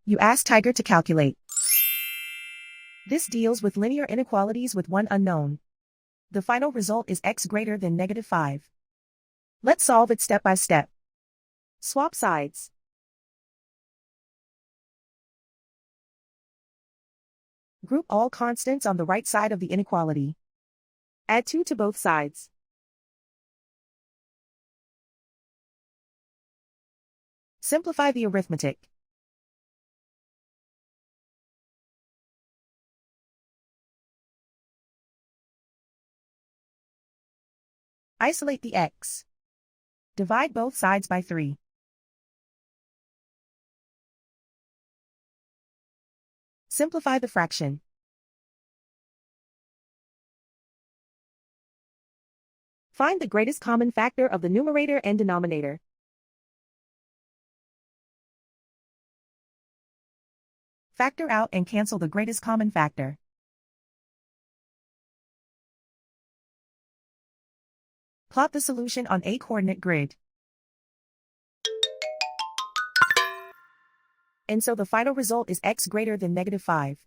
You ask Tiger to calculate. This deals with linear inequalities with one unknown. The final result is x greater than -5. Let's solve it step by step. Swap sides. Group all constants on the right side of the inequality. Add 2 to both sides. Simplify the arithmetic. Isolate the x. Divide both sides by 3. Simplify the fraction. Find the greatest common factor of the numerator and denominator. Factor out and cancel the greatest common factor. Plot the solution on a coordinate grid. And so the final result is x greater than -5.